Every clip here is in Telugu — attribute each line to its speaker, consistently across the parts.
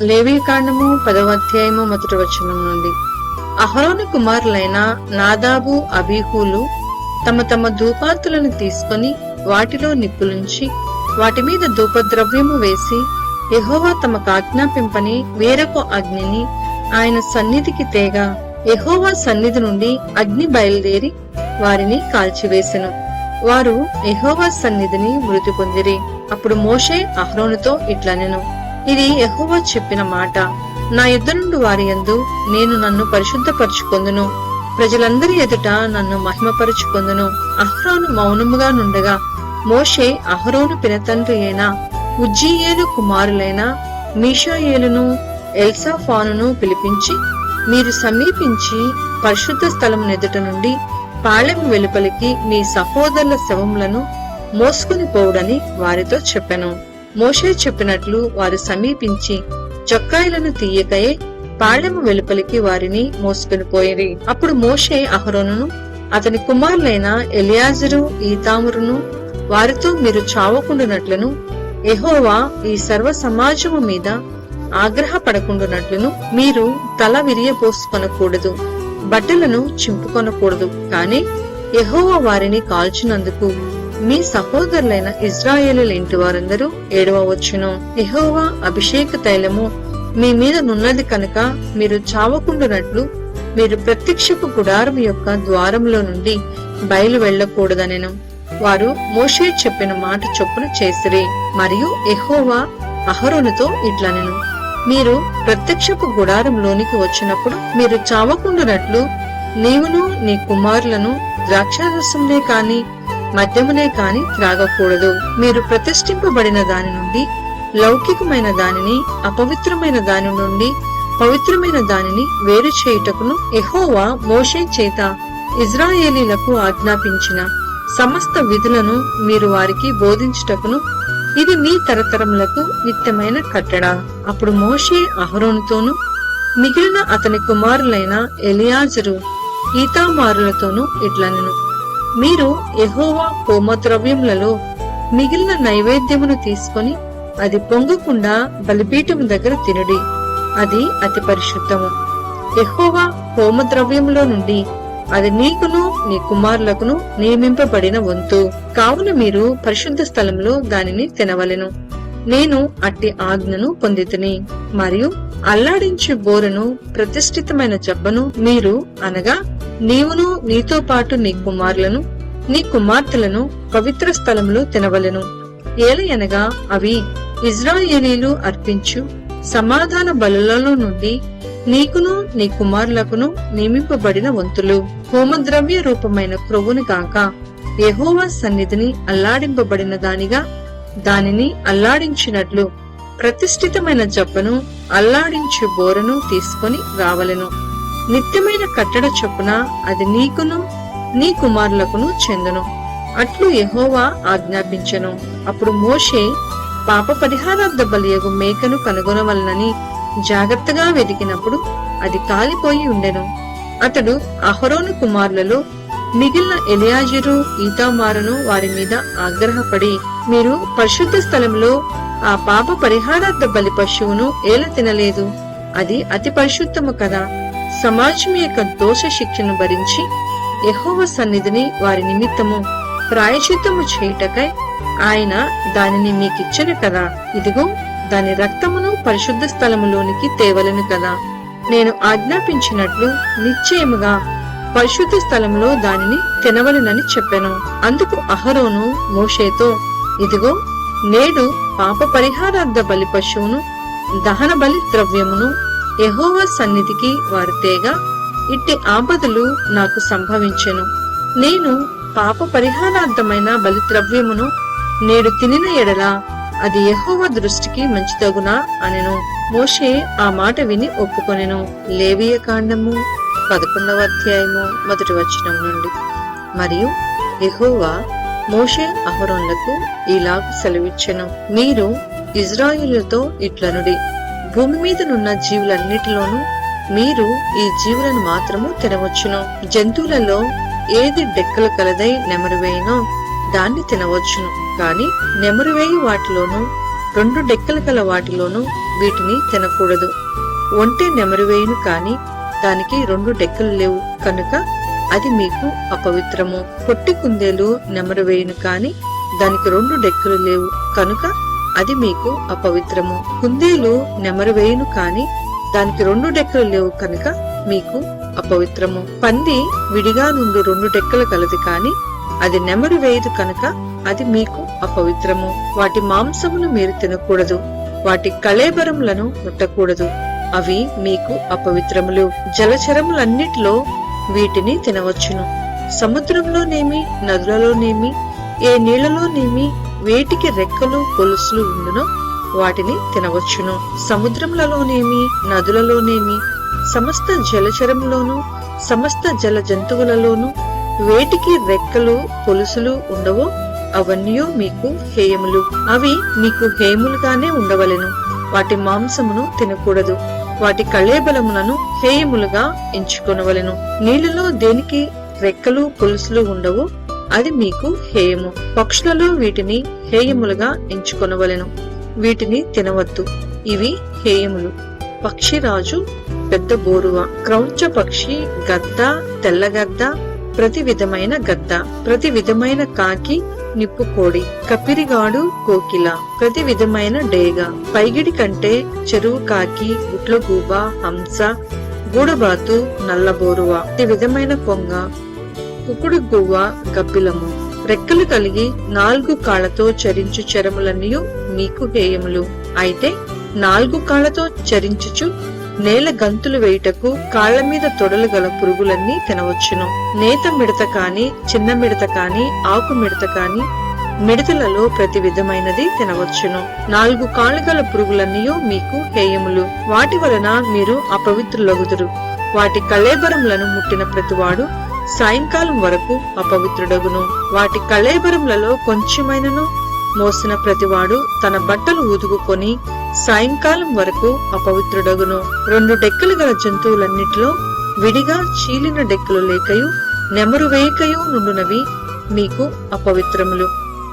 Speaker 1: లేవీకాండము 10వ అధ్యాయము 1వ వచనం నుండి. అహరోను కుమారులైన నాదాబు అబీహులు తమ తమ ధూపార్తులను తీసుకొని వాటిలో నిప్పులుంచి వాటి మీద ధూపద్రవ్యము వేసి యెహోవా తమకు ఆజ్ఞాపింపని వేరొక అగ్నిని ఆయన సన్నిధికి తేగా యెహోవా సన్నిధి నుండి అగ్ని బయలుదేరి వారిని కాల్చివేసెను. వారు యెహోవా సన్నిధిని మృతి పొందిరి. అప్పుడు మోషే అహరోనుతో ఇట్లనెను, ఇది యెహోవా చెప్పిన మాట, నా యుద్ధ నుండి వారి యందు నేను నన్ను పరిశుద్ధపరచుకొందును, ప్రజలందరి ఎదుట నన్ను మహిమపరచుకొందును. అహరోను మౌనముగా నుండగా మోషే అహరోను పినతండ్రి అయిన ఉజ్జీయేలు కుమారులైన మీషాయేలును ఎల్సాఫానును పిలిపించి, మీరు సమీపించి పరిశుద్ధ స్థలం ఎదుట నుండి పాళెం వెలుపలికి మీ సహోదరుల శవములను మోసుకుని పోవుడని వారితో చెప్పెను. మోషే చెప్పినట్లు వారు సమీపించి చొక్కాయలను తీయకయే పాళెము వెలుపలికి వారిని మోసుకుని పోయిరి. అప్పుడు మోషే అహరోనును అతని కుమారులైన ఎలియాజరు ఈతామురును వారితో, మీరు చావకుండునట్లును యెహోవా ఈ సర్వ సమాజము మీద ఆగ్రహపడకుండునట్లును మీరు తల విరియపోసుకొనకూడదు, బట్టలను చింపుకొనకూడదు. కాని యెహోవా వారిని కాల్చినందుకు మీ సహోదరులైన ఇశ్రాయేలీయుల ఇంటి వారందరూ ఏడవవచ్చును. యెహోవా అభిషేక తైలము మీ మీద నున్నది కనుక మీరు చావకుండునట్లు మీరు ప్రత్యక్షపు గుడారం యొక్క ద్వారంలో నుండి బయలు వెళ్లకూడదనెను. వారు మోషే చెప్పిన మాట చొప్పున చేసిరి. మరియు యెహోవా అహరోనుతో ఇట్లనెను, మీరు ప్రత్యక్షపు గుడారంలోనికి వచ్చినప్పుడు మీరు చావకుండునట్లు నీవును నీ కుమారులను ద్రాక్షారసమునే కాని మద్యమునే కాని త్రాగకూడదు. మీరు ప్రతిష్ఠింపబడిన దాని నుండి లౌకికమైన దానిని, అపవిత్రమైన దాని నుండి పవిత్రమైన దానిని వేరు చేయుటకును యెహోవా మోషే చేత ఇశ్రాయేలీయులకు ఆజ్ఞాపించిన సమస్త విధులను మీరు వారికి బోధించుటకును ఇది మీ తరతరములకు నిత్యమైన కట్టడ. అప్పుడు మోషే అహరోనుతోను మిగిలిన అతని కుమారులైన ఎలియాజరు ఈతామారులతోనూ ఇట్లనెను, మీరు యెహోవా హోమద్రవ్యములలో మిగిలిన నైవేద్యమును తీసుకొని అది పొంగకుండా బలిపీఠము దగ్గర తినుడి, అది అతి పరిశుద్ధము. యెహోవా హోమద్రవ్యములో నుండి అది నీకును నీ కుమారులకును నియమింపబడిన వంతు. కావున మీరు పరిశుద్ధ స్థలంలో దానిని తినవలెను. నేను అట్టి ఆజ్ఞను పొందితిని. మరియు అల్లాడించు బోరను, ప్రతిష్ఠితమైన జబ్బను మీరు అనగా నీవును నీతో పాటు నీ కుమారులను నీ కుమార్తెలను పవిత్ర స్థలంలో తినవలెను. ఏలయనగా అవి ఇశ్రాయేలీయులు అర్పించు సమాధాన బలులలో నుండి నీకును నీ కుమారులకును నియమింపబడిన వంతులు. హోమద్రవ్య రూపమైన క్రొవ్వుని కాక యెహోవా సన్నిధిని అల్లాడింపబడిన దానిగా దానిని అల్లాడించినట్లు ప్రతిష్ఠితమైన జబ్బను, అల్లాడించు బోరను తీసుకొని రావలెను. నిత్యమైన కట్టడ చొప్పున అది నీకును నీ కుమారులకును చెందును. అట్లు యెహోవా ఆజ్ఞాపించెను. అప్పుడు మోషే పాప పరిహారార్థ బలియగు మేకను కనుగొనవలనని జాగ్రత్తగా వెదికినప్పుడు అది కాలిపోయి ఉండెను. అతడు అహరోను కుమారులలో మిగిలిన ఎలియాజరు ఈతామారును వారి మీద ఆగ్రహపడి, మీరు పరిశుద్ధ స్థలంలో ఆ పాప పరిహారార్థ బలి పశువును ఏల తినలేదు, అది అతి పరిశుద్ధము కదా. సమాజం యొక్క దోష శిక్షను భరించి యెహోవా సన్నిధిని వారి నిమిత్తము ప్రాయశ్చిత్తము చేయుటకై ఆయన దానిని మీకిచ్చెను కదా. ఇదిగో దాని రక్తమును పరిశుద్ధ స్థలములోనికి తేవలను కదా. నేను ఆజ్ఞాపించినట్లు నిశ్చయముగా పరిశుద్ధ స్థలంలో దానిని తినవలెనని చెప్పెను. అందుకు అహరోను మోషేతో, ఇదిగో నేడు పాప పరిహారార్థ బలి పశువును, దహన బలి ద్రవ్యమును యెహోవా సన్నిధికి వారు తేగా ఇట్టి ఆపదలు నాకు సంభవించెను. నేను పాప పరిహారార్థమైన బలి ద్రవ్యమును నేడు తినిన ఎడల అది యెహోవా దృష్టికి మంచిదగునా అనెను. మోషే ఆ మాట విని ఒప్పుకొనెను. లేవియ కాండము 11వ అధ్యాయము 1వ వచనం నుండి. మరియు యెహోవా మోషే అహరోనులకు ఇలాగ సెలవిచ్చెను, మీరు ఇజ్రాయేలుతో ఇట్లనుడి, భూమి మీదనున్న జీవులన్నిటిలోనూ మీరు ఈ జీవులను మాత్రము తినవచ్చును. జంతువులలో ఏది డెక్కలు కలదై నెమరువేయినో దాన్ని తినవచ్చును. కాని నెమరువేయి వాటిలోనూ 2 డెక్కలు కల వాటిలోనూ వీటిని తినకూడదు. ఒంటె నెమరువేయును కాని దానికి 2 డెక్కలు లేవు కనుక అది మీకు అపవిత్రము. పొట్టి కుందేలు నెమరువేయును కాని దానికి 2 డెక్కలు లేవు కనుక అది మీకు అపవిత్రము. కుందేలు నెమరువేయును కాని దానికి 2 డెక్కలు లేవు కనుక మీకు అపవిత్రము. పంది విడిగా నుండి 2 డెక్కలు కలది కాని అది నెమరు వేయదు కనుక అది మీకు అపవిత్రము. వాటి మాంసమును మీరు తినకూడదు, వాటి కళేబరములను ముట్టకూడదు, అవి మీకు అపవిత్రములు. జలచరములన్నిటిలో వీటిని తినవచ్చును. సముద్రంలోనేమి నదులలోనేమి ఏ నీళ్లలోనేమి వేటికి రెక్కలు పొలుసులు ఉండునో వాటిని తినవచ్చును. సముద్రములలోనేమి నదులలోనేమి సమస్త జలచరములోను సమస్త జల జంతువులలోను వేటికి రెక్కలు పొలుసులు ఉండవో అవన్నీ మీకు హేయములు. అవి మీకు హేయములుగానే ఉండవలెను. వాటి మాంసమును తినకూడదు, వాటి కళేబలములను హేయములుగా ఎంచుకొనవలెను. నీళ్లలో దేనికి రెక్కలు పొలుసులు ఉండవో అది మీకు హేయము. పక్షులలో వీటిని హేయములుగా ఎంచుకొనవలెను, వీటిని తినవద్దు, ఇవి హేయములు. పక్షిరాజు పెద్ద బోరువ, క్రౌంచ పక్షి, గద్ద, తెల్లగద్ద, ప్రతి విధమైన గద్ద, ప్రతి విధమైన కాకి, నిప్పుకోడి, కపిరిగాడు, కోకిల, ప్రతి విధమైన డేగ, పైగిడి కంటే చెరువు కాకి, గుట్లగూబ, హంస, గూడబాతు, నల్లబోరువ, ప్రతి విధమైన కొంగ, కుకుడు గువ్వ, గబ్బిలము, రెక్కలు కలిగి 4 కాళ్లతో చరించు చరములన్నీ మీకు హేయములు. అయితే 4 కాళ్లతో చరించుచు నేల గంతులు వేయుటకు కాళ్ల మీద తొడలు గల పురుగులన్నీ తినవచ్చును. నేత మిడత కాని, చిన్న మిడత కాని, ఆకు మిడత కాని, మిడతలలో ప్రతి విధమైనది తినవచ్చును. 4 కాళ్లు గల పురుగులన్నీ మీకు హేయములు. వాటి వలన మీరు అపవిత్రులగుదురు. వాటి కళేబరములను ముట్టిన ప్రతివాడు సాయంకాలం వరకు అపవిత్రుడగును. వాటి కళేబరములలో కొంచెమైనను మోసిన ప్రతివాడు తన బట్టలు ఊదుకుని సాయంకాలం వరకు అపవిత్రుడగును. 2 డెక్కలు గల జంతువులన్నిటిలో విడిగా చీలిన డెక్కలు లేకయు నెమరు వేయకయు నుండునవి మీకు అపవిత్రములు.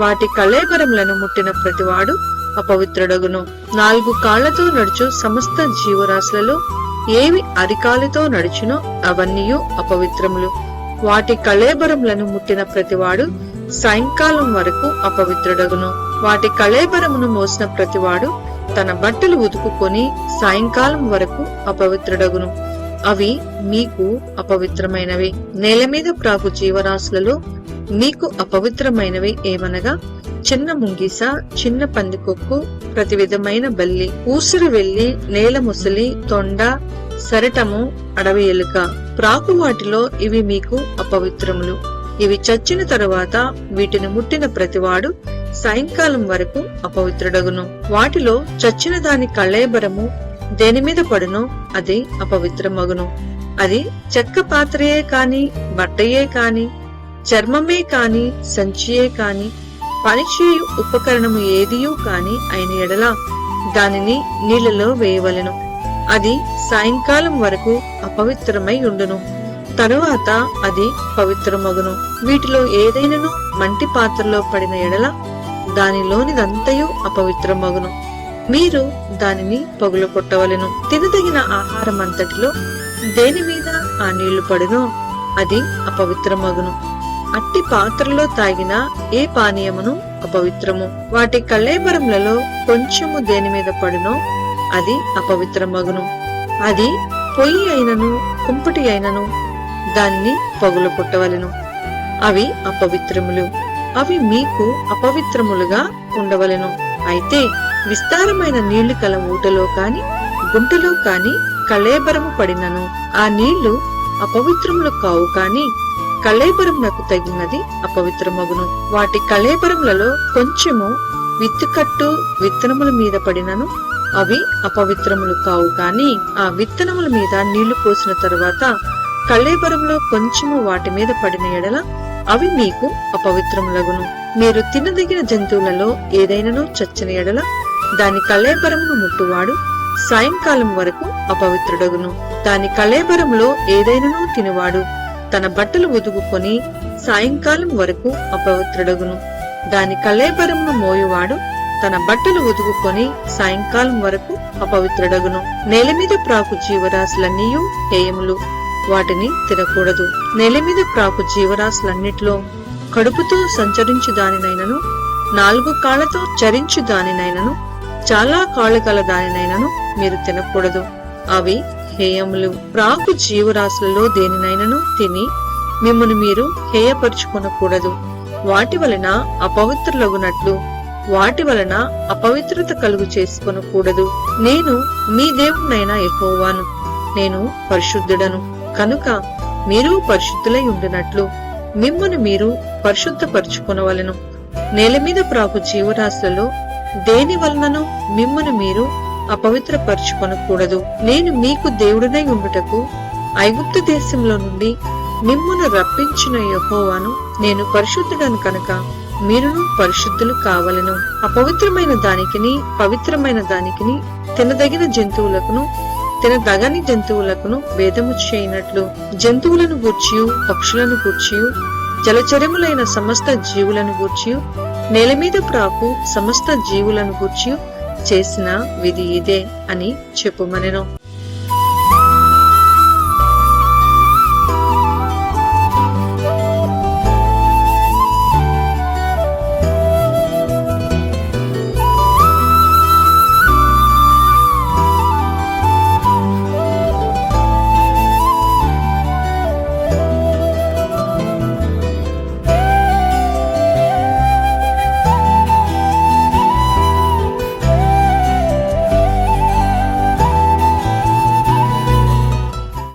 Speaker 1: వాటి కళేబరములను ముట్టిన ప్రతివాడు అపవిత్రుడగును. 4 కాళ్లతో నడుచు సమస్త జీవరాశులలో ఏవి అరికాలితో నడుచునో అవన్నీ అపవిత్రములు. వాటి కళేబరములను ముట్టిన ప్రతివాడు సాయంకాలం వరకు అపవిత్రుడగును. వాటి కళేబరమును మోసిన ప్రతివాడు తన బట్టలు ఉతుకుకొని సాయంకాలం వరకు అపవిత్రుడగును. అవి మీకు అపవిత్రమైనవి. నేల మీద ప్రాకు జీవరాశులలో మీకు అపవిత్రమైనవి ఏమనగా చిన్న ముంగిస, చిన్న పందికొక్కు, ప్రతి విధమైన బల్లి, ఊసురు వెల్లి, నేల ముసలి, తొండ, సరటము, అడవి ఎలుక, ప్రాకు వాటిలో ఇవి మీకు అపవిత్రములు. ఇవి చచ్చిన తరువాత వీటిని ముట్టిన ప్రతివాడు సాయంకాలం వరకు అపవిత్రుడగును. వాటిలో చచ్చిన దాని కళేబరము దేని మీద పడునో అది అపవిత్రమగును. అది చెక్క పాత్రయే కాని, బట్టయే కాని, చర్మమే కాని, సంచియే కాని, పనిచేయు ఉపకరణము ఏదియూ కాని అయిన ఎడల దానిని నీళ్లలో వేయవలెను. అది సాయంకాలం వరకు అపవిత్రమై ఉండును. తరువాత అది పవిత్రమగును. వీటిలో ఏదైనను మంటి పాత్రలో పడిన ఎడల దానిలోనిదంతయు అపవిత్రమగును. మీరు దానిని పగులు కొట్టవలెను. తినదగిన ఆహారం అంతటిలో దేని మీద ఆ నీళ్లు పడునో అది అపవిత్రమగును. అట్టి పాత్రలో తాగిన ఏ పానీయమును అపవిత్రము. వాటి కళేబరములలో కొంచెము దేని మీద పడునో అది అపవిత్రమగును. అది పొయ్యి అయినను కుంపటి అయినను దాన్ని పగులు కొట్టవలెను. అవి అపవిత్రములు. అవి మీకు అపవిత్రములుగా ఉండవలెను. అయితే విస్తారమైన నీళ్లు కల ఊటలో కాని గుంటలో కాని కళేబరము పడినను ఆ నీళ్లు అపవిత్రములు కావు కాని కళేబరమునకు తగినది అపవిత్రమగును. వాటి కళేబరములలో కొంచెము విత్తుకట్టు విత్తనముల మీద పడినను అవి అపవిత్రములు కావు కాని ఆ విత్తనముల మీద నీళ్లు పోసిన తరువాత కళేబరంలో కొంచెము వాటి మీద పడిన ఎడల అవి మీకు అపవిత్రములగును. మీరు తినదగిన జంతువులలో ఏదైనాను చచ్చిన ఎడల దాని కళేబరమును ముట్టువాడు సాయంకాలం వరకు అపవిత్రుడగును. దాని కళేబరంలో ఏదైనాను తినువాడు తన బట్టలు ఉదుగుకొని సాయంకాలం వరకు అపవిత్రుడగును. దాని కళేబరమును మోయువాడు తన బట్టలు ఉదుగుకొని సాయంకాలం వరకు అపవిత్రుడగును. నేల మీద ప్రాకు జీవరాశులన్నీయు హేయములు, వాటిని తినకూడదు. నేల మీద ప్రాకు జీవరాశులన్నిట్లో కడుపుతో సంచరించు దానినైనను, 4 కాళ్లతో చరించు దానినైనను, చాలా కాళ్ళు గల దానినైనను మీరు తినకూడదు. అవి హేయములు. ప్రాకు జీవరాశులలో దేనినైనను తిని మిమ్మును మీరు హేయపరుచుకొనకూడదు. వాటి వలన అపవిత్రులగునట్లు వాటి వలన అపవిత్రత కలుగు చేసుకొనకూడదు. నేను మీ దేవుడైన యెహోవాను, నేను పరిశుద్ధుడను. కనుక మీరు పరిశుద్ధులై ఉండునట్లు మిమ్మును మీరు పరిశుద్ధపరచుకొనవలెను. నేల మీద ప్రాకు జీవరాశులలో దేని వలనను మిమ్మును మీరు అపవిత్రపరచుకొనకూడదు. నేను మీకు దేవుడనై ఉండుటకు ఐగుప్తు దేశంలో నుండి మిమ్మును రప్పించిన యెహోవాను. నేను పరిశుద్ధుడను కనుక మీరును పరిశుద్ధులు కావలెను. అపవిత్రమైన దానికిని పవిత్రమైన దానికిని తినదగిన జంతువులకును తినదగని జంతువులకును భేదము చేయనట్లు జంతువులను గూర్చియు పక్షులను గూర్చియు జలచరములైన సమస్త జీవులను గూర్చియు నేల మీద ప్రాకు సమస్త జీవులను గూర్చియు చేసిన విధి ఇదే అని చెప్పుమనెను.